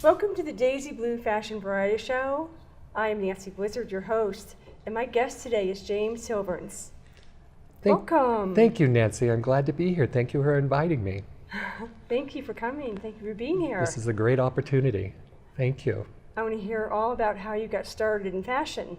Welcome to the Daisy Blue Fashion Variety Show. I am Nancy Blizzard, your host, and my guest today is James Silvrants. Welcome. Thank you, Nancy. I'm glad to be here. Thank you for inviting me. Thank you for coming. Thank you for being here. This is a great opportunity. Thank you. I want to hear all about how you got started in fashion.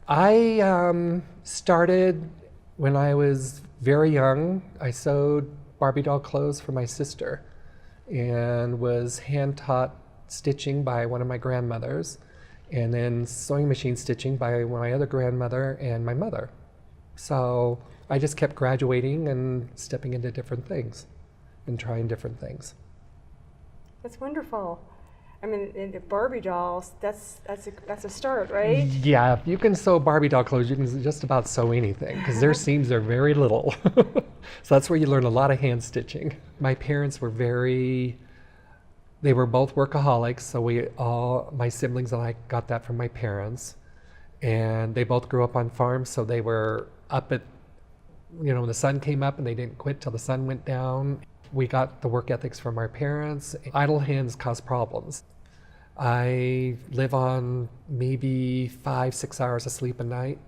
I started when I was very young. I sewed Barbie doll clothes for my sister and was hand-taught stitching by one of my grandmothers, and then sewing machine stitching by my other grandmother and my mother. So I just kept graduating and stepping into different things and trying different things. That's wonderful. I mean, the Barbie dolls, that's a start, right? Yeah, if you can sew Barbie doll clothes, you can just about sew anything because their seams are very little. So that's where you learn a lot of hand stitching. My parents were they were both workaholics, so my siblings and I got that from my parents. And they both grew up on farms, so they were up at, when the sun came up, and they didn't quit till the sun went down. We got the work ethics from our parents. Idle hands cause problems. I live on maybe 5-6 hours of sleep a night.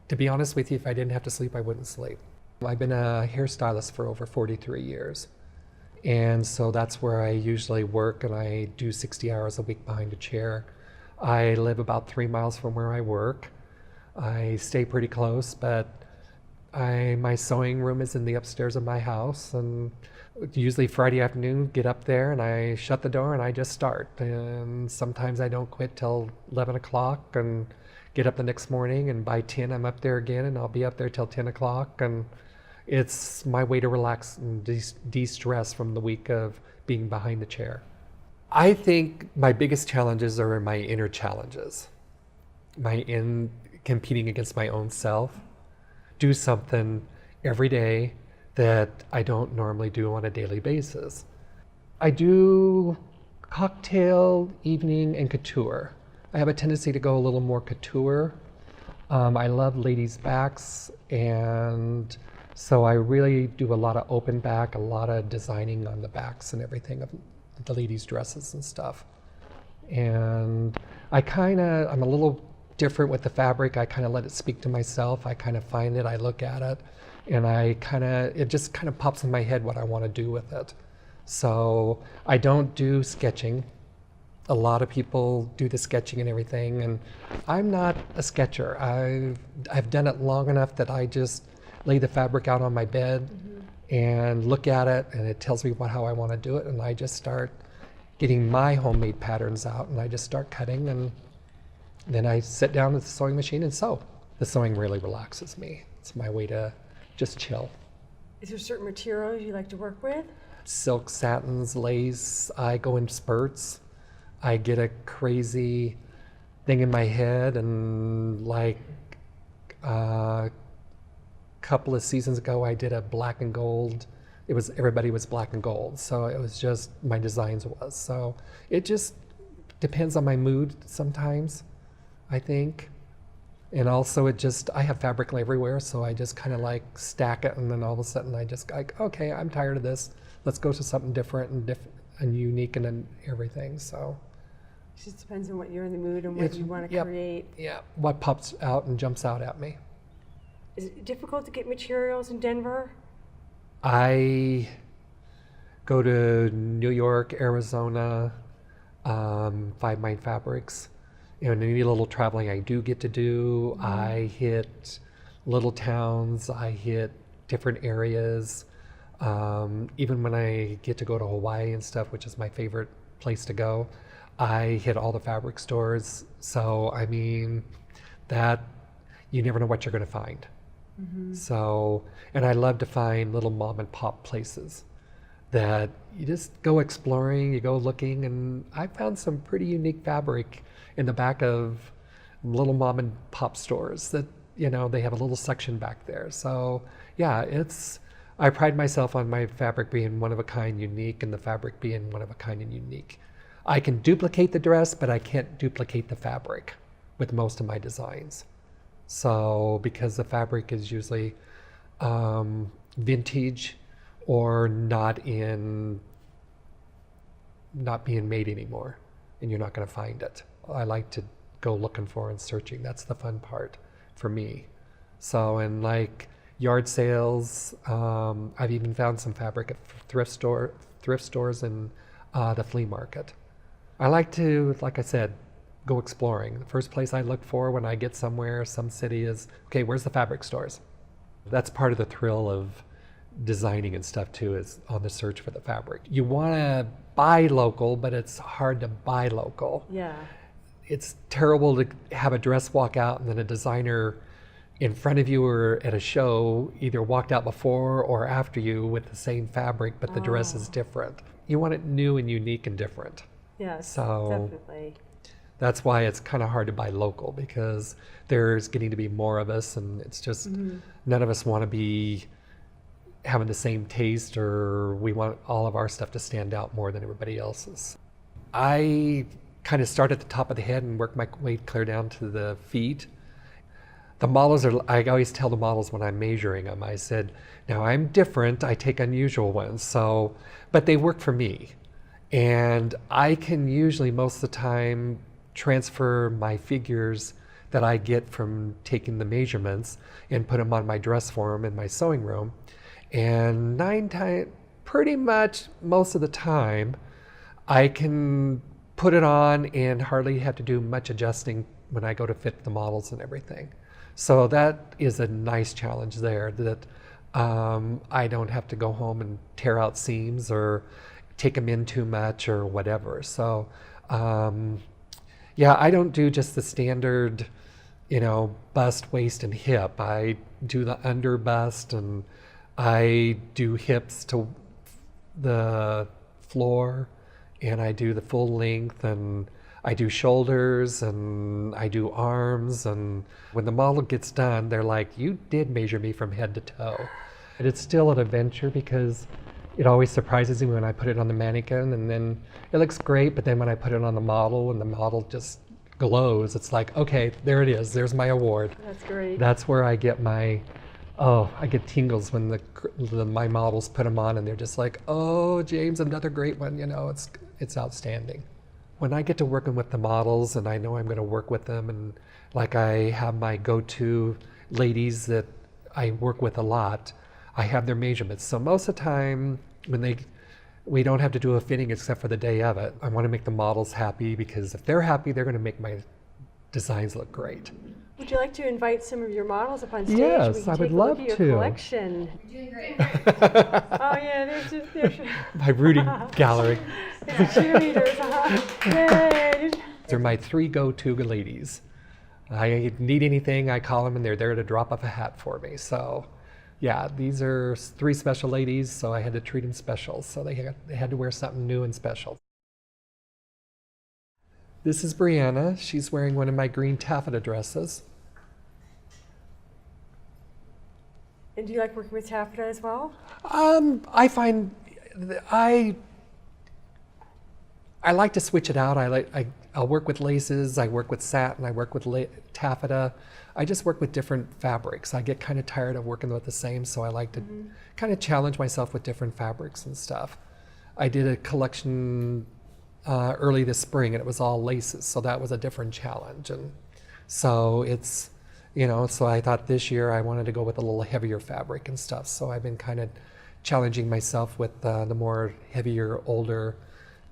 To be honest with you, if I didn't have to sleep, I wouldn't sleep. I've been a hairstylist for over 43 years. And so that's where I usually work, and I do 60 hours a week behind a chair. I live about 3 miles from where I work. I stay pretty close, but my sewing room is in the upstairs of my house, and usually Friday afternoon, get up there and I shut the door and I just start. And sometimes I don't quit till 11 o'clock and get up the next morning, and by 10 I'm up there again, and I'll be up there till 10 o'clock. And it's my way to relax and de-stress from the week of being behind the chair. I think my biggest challenges are my inner challenges, in competing against my own self. Do something every day that I don't normally do on a daily basis. I do cocktail, evening, and couture. I have a tendency to go a little more couture. I love ladies' backs, and so I really do a lot of open back, a lot of designing on the backs and everything of the ladies' dresses and stuff. And I'm a little different with the fabric. I kind of let it speak to myself. I kind of find it, I look at it, and it just kind of pops in my head what I want to do with it. So I don't do sketching. A lot of people do the sketching and everything, and I'm not a sketcher. I've done it long enough that I just lay the fabric out on my bed and look at it, and it tells me how I want to do it, and I just start getting my homemade patterns out, and I just start cutting, and then I sit down at the sewing machine and sew. The sewing really relaxes me. It's my way to just chill. Is there certain materials you like to work with? Silk, satins, lace. I go in spurts. I get a crazy thing in my head, and a couple of seasons ago I did a black and gold. Everybody was black and gold, so it was just my designs was. So it just depends on my mood sometimes, I think. And also I have fabric everywhere, so I just kind of stack it, and then all of a sudden I just okay, I'm tired of this. Let's go to something different and unique and everything. So it just depends on what you're in the mood and what you want to create. Yeah, what pops out and jumps out at me. Is it difficult to get materials in Denver? I go to New York, Arizona, 5 Mine Fabrics. Any little traveling I do get to do. I hit little towns, I hit different areas. Even when I get to go to Hawaii and stuff, which is my favorite place to go, I hit all the fabric stores. So, that you never know what you're going to find. So, and I love to find little mom and pop places that you just go exploring, you go looking, and I found some pretty unique fabric in the back of little mom and pop stores that, they have a little section back there. So yeah, I pride myself on my fabric being one of a kind, unique, and the fabric being one of a kind and unique. I can duplicate the dress, but I can't duplicate the fabric with most of my designs. So because the fabric is usually vintage or not in not being made anymore, and you're not going to find it. I like to go looking for and searching. That's the fun part for me. So, and like yard sales, I've even found some fabric at thrift stores and the flea market. I like to, like I said, go exploring. The first place I look for when I get somewhere, some city, is, okay, where's the fabric stores? That's part of the thrill of designing and stuff too, is on the search for the fabric. You want to buy local, but it's hard to buy local. Yeah. It's terrible to have a dress walk out and then a designer in front of you or at a show either walked out before or after you with the same fabric, but the dress is different. You want it new and unique and different. Yes, So definitely. that's why it's kind of hard to buy local, because there's getting to be more of us, and it's just none of us want to be having the same taste, or we want all of our stuff to stand out more than everybody else's. I kind of start at the top of the head and work my way clear down to the feet. The models are, I always tell the models when I'm measuring them, I said, now I'm different, I take unusual ones, so, but they work for me. And I can usually most of the time transfer my figures that I get from taking the measurements and put them on my dress form in my sewing room. And pretty much most of the time, I can put it on and hardly have to do much adjusting when I go to fit the models and everything. So that is a nice challenge there, that I don't have to go home and tear out seams or take them in too much or whatever. So yeah, I don't do just the standard, bust, waist, and hip. I do the under bust, and I do hips to the floor, and I do the full length, and I do shoulders, and I do arms. And when the model gets done, they're like, you did measure me from head to toe. And it's still an adventure, because it always surprises me when I put it on the mannequin, and then it looks great, but then when I put it on the model and the model just glows, it's like, okay, there it is, there's my award. That's great. That's where I get my, I get tingles when my models put them on and they're just like, oh, James, another great one, it's outstanding. When I get to working with the models and I know I'm going to work with them, and like I have my go-to ladies that I work with a lot, I have their measurements. So most of the time when we don't have to do a fitting except for the day of it, I want to make the models happy, because if they're happy, they're going to make my designs look great. Would you like to invite some of your models up on stage? Yes, we can I take would a love look at to. your collection. You're doing great. Oh yeah, there's My rooting gallery. there's cheerleaders. Yay! They're my 3 go-to ladies. I need anything, I call them, and they're there to drop off a hat for me. So yeah, these are 3 special ladies, so I had to treat them special. So they had to wear something new and special. This is Brianna. She's wearing one of my green taffeta dresses. And do you like working with taffeta as well? I find I like to switch it out. I'll work with laces, I work with satin, I work with taffeta. I just work with different fabrics. I get kind of tired of working with the same, so I like to kind of challenge myself with different fabrics and stuff. I did a collection early this spring, and it was all laces, so that was a different challenge. And so it's, so I thought this year I wanted to go with a little heavier fabric and stuff. So I've been kind of challenging myself with the more heavier, older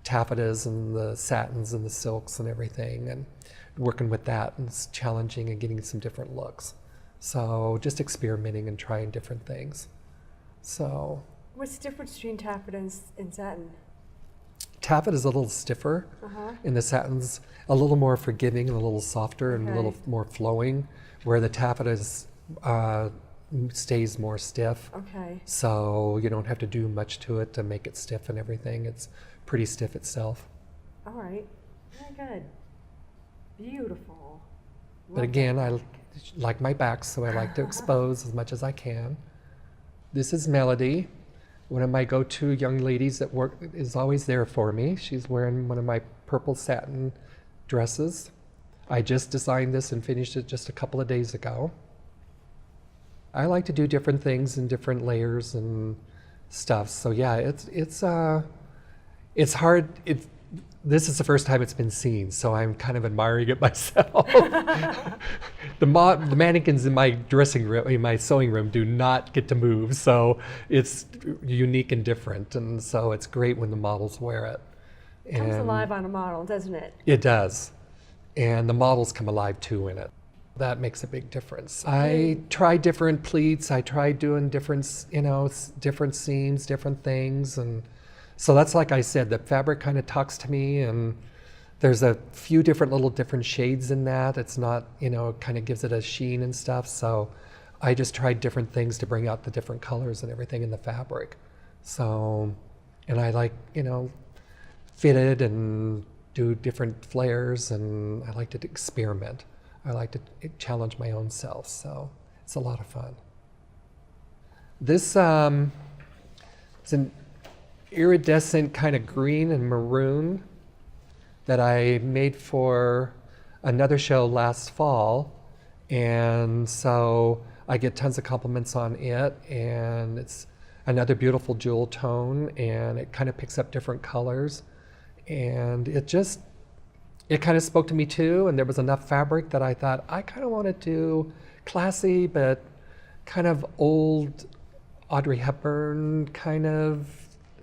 taffetas and the satins and the silks and everything, and working with that, and it's challenging and getting some different looks. So just experimenting and trying different things. So What's the difference between taffeta and satin? taffeta is a little stiffer, and the satin's a little more forgiving, a little softer, and a little more flowing, where the taffeta stays more stiff. Okay. So you don't have to do much to it to make it stiff and everything. It's pretty stiff itself. All right. Very good. Beautiful. But again, I like my back, so I like to expose as much as I can. This is Melody, one of my go-to young ladies that is always there for me. She's wearing one of my purple satin dresses. I just designed this and finished it just a couple of days ago. I like to do different things in different layers and stuff. So yeah, It's hard. This is the first time it's been seen, so I'm kind of admiring it myself. The mannequins in my dressing room, in my sewing room, do not get to move, so it's unique and different, and so it's great when the models wear it. It comes alive on a model, doesn't it? It does, and the models come alive too in it. That makes a big difference. I tried different pleats. I tried doing different, different seams, different things, and so that's, like I said, the fabric kind of talks to me, and there's a few different shades in that. It's not, it kind of gives it a sheen and stuff. So I just tried different things to bring out the different colors and everything in the fabric. So, and I like, fit it and do different flares, and I like to experiment. I like to challenge my own self, so it's a lot of fun. This is an iridescent kind of green and maroon that I made for another show last fall, and so I get tons of compliments on it, and it's another beautiful jewel tone, and it kind of picks up different colors, and it kind of spoke to me too, and there was enough fabric that I thought I kind of want to do classy but kind of old Audrey Hepburn kind of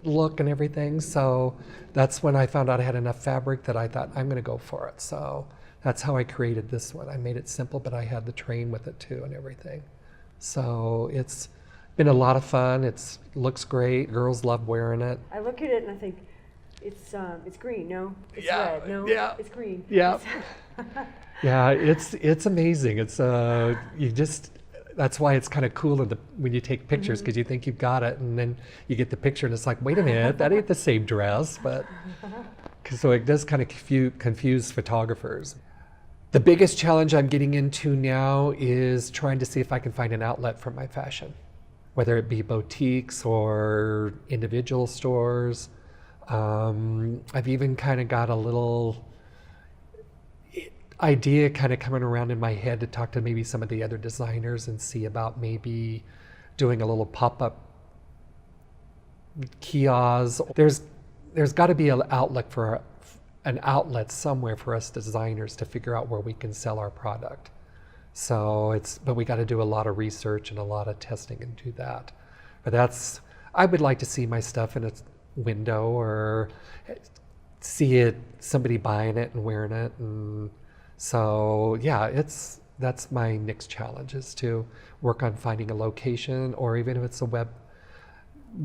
look and everything. So that's when I found out I had enough fabric that I thought I'm going to go for it. So that's how I created this one. I made it simple, but I had the train with it too and everything. So it's been a lot of fun. It looks great. Girls love wearing it. I look at it and I think it's green. No, it's Yeah, red. No, yeah. it's green. Yeah. Yeah, it's amazing. It's that's why it's kind of cool when you take pictures, because you think you've got it, and then you get the picture and it's like, wait a minute, that ain't the same dress. But so it does kind of confuse photographers. The biggest challenge I'm getting into now is trying to see if I can find an outlet for my fashion, whether it be boutiques or individual stores. I've even kind of got a little idea kind of coming around in my head to talk to maybe some of the other designers and see about maybe doing a little pop-up kiosk. There's got to be an outlet somewhere for us designers to figure out where we can sell our product. So but we got to do a lot of research and a lot of testing and do that. But I would like to see my stuff in a window or see somebody buying it and wearing it. And so yeah, that's my next challenge, is to work on finding a location, or even if it's a web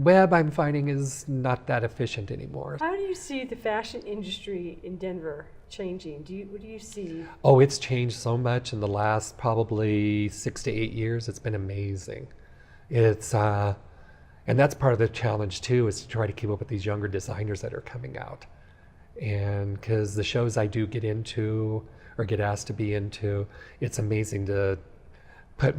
I'm finding is not that efficient anymore. How do you see the fashion industry in Denver changing? What do you see? Oh, it's changed so much in the last probably 6 to 8 years. It's been amazing. It's and that's part of the challenge too, is to try to keep up with these younger designers that are coming out. And because the shows I do get into or get asked to be into, it's amazing to put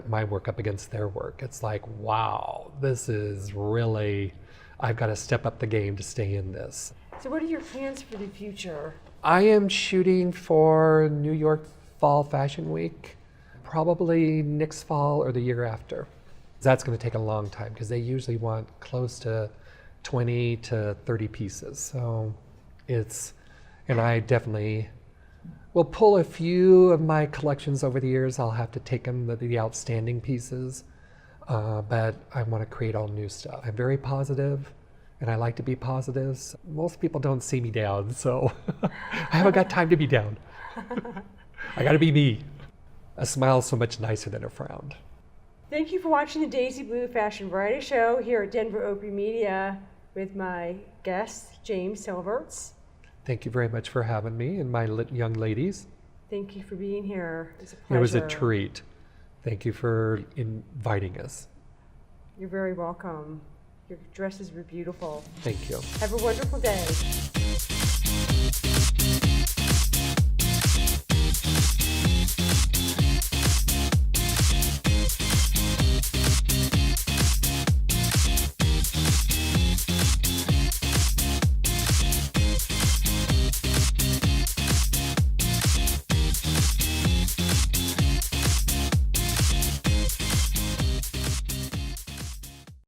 my work up against their work. It's like, wow, this is really, I've got to step up the game to stay in this. So what are your plans for the future? I am shooting for New York Fall Fashion Week, probably next fall or the year after. That's going to take a long time because they usually want close to 20 to 30 pieces. So and I definitely will pull a few of my collections over the years. I'll have to take them, the outstanding pieces, but I want to create all new stuff. I'm very positive, and I like to be positive. So most people don't see me down, so I haven't got time to be down. I got to be me. A smile is so much nicer than a frown. Thank you for watching the Daisy Blue Fashion Variety Show here at Denver Opry Media with my guest, James Silvrants. Thank you very much for having me and my young ladies. Thank you for being here. It's a pleasure. It was a treat. Thank you for inviting us. You're very welcome. Your dresses were beautiful. Thank you. Have a wonderful day.